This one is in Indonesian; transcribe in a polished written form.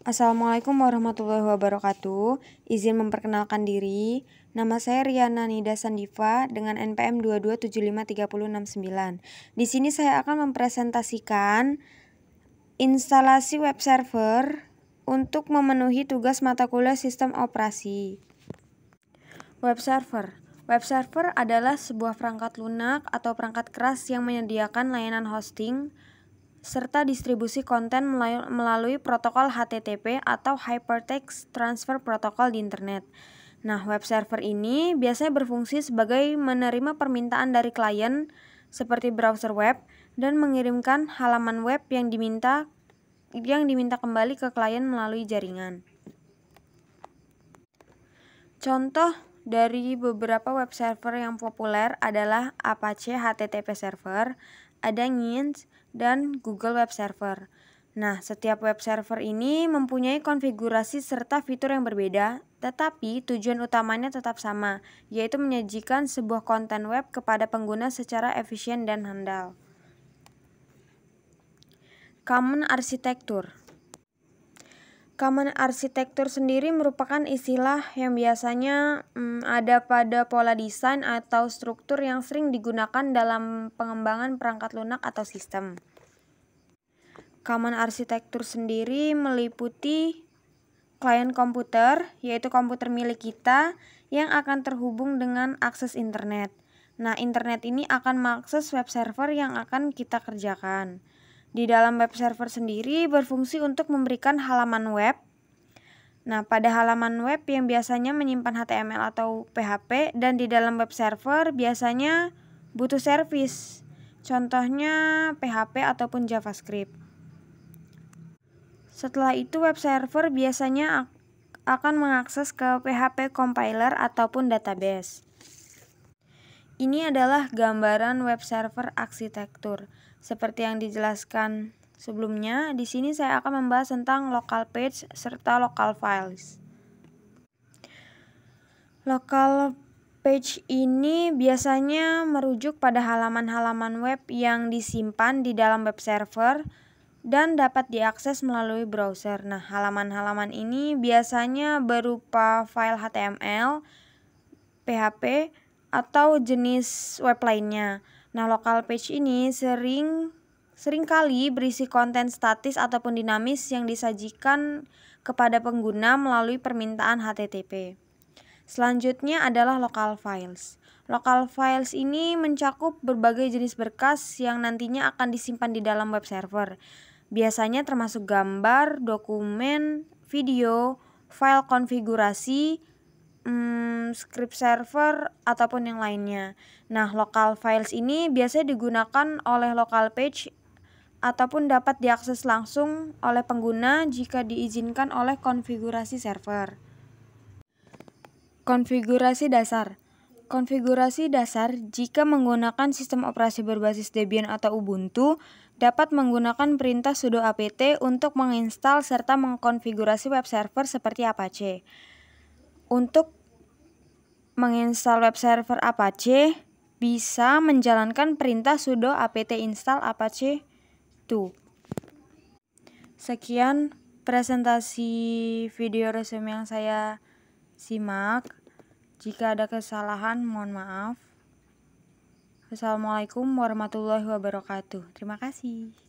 Assalamualaikum warahmatullahi wabarakatuh. Izin memperkenalkan diri. Nama saya Riana Nida Sandiva dengan NPM 2275369. Di sini saya akan mempresentasikan instalasi web server untuk memenuhi tugas mata kuliah sistem operasi. Web server. Web server adalah sebuah perangkat lunak atau perangkat keras yang menyediakan layanan hosting serta distribusi konten melalui protokol HTTP atau Hypertext Transfer Protocol di internet. Nah, web server ini biasanya berfungsi sebagai menerima permintaan dari klien seperti browser web dan mengirimkan halaman web yang diminta kembali ke klien melalui jaringan. Contoh dari beberapa web server yang populer adalah Apache HTTP Server, ada Nginx, dan Google Web Server. Nah, setiap web server ini mempunyai konfigurasi serta fitur yang berbeda, tetapi tujuan utamanya tetap sama, yaitu menyajikan sebuah konten web kepada pengguna secara efisien dan handal. Common Architecture. Common Architecture sendiri merupakan istilah yang biasanya ada pada pola desain atau struktur yang sering digunakan dalam pengembangan perangkat lunak atau sistem. Common Architecture sendiri meliputi klien komputer, yaitu komputer milik kita yang akan terhubung dengan akses internet. Nah, internet ini akan mengakses web server yang akan kita kerjakan. Di dalam web server sendiri berfungsi untuk memberikan halaman web. Nah, pada halaman web yang biasanya menyimpan HTML atau PHP dan di dalam web server biasanya butuh service. Contohnya PHP ataupun JavaScript. Setelah itu web server biasanya akan mengakses ke PHP compiler ataupun database. Ini adalah gambaran web server arsitektur. Seperti yang dijelaskan sebelumnya, di sini saya akan membahas tentang local page serta local files. Local page ini biasanya merujuk pada halaman-halaman web yang disimpan di dalam web server dan dapat diakses melalui browser. Nah, halaman-halaman ini biasanya berupa file HTML, PHP, atau jenis web lainnya. Nah, local page ini seringkali berisi konten statis ataupun dinamis yang disajikan kepada pengguna melalui permintaan HTTP. Selanjutnya adalah local files. Local files ini mencakup berbagai jenis berkas yang nantinya akan disimpan di dalam web server. Biasanya termasuk gambar, dokumen, video, file konfigurasi, script server, ataupun yang lainnya. Nah, local files ini biasanya digunakan oleh local page ataupun dapat diakses langsung oleh pengguna jika diizinkan oleh konfigurasi server. Konfigurasi dasar. Konfigurasi dasar jika menggunakan sistem operasi berbasis Debian atau Ubuntu dapat menggunakan perintah sudo apt untuk menginstal serta mengkonfigurasi web server seperti Apache. Untuk menginstal web server Apache bisa menjalankan perintah sudo apt install apache 2. Sekian presentasi video resume yang saya simak. Jika ada kesalahan, mohon maaf. Wassalamualaikum warahmatullahi wabarakatuh. Terima kasih.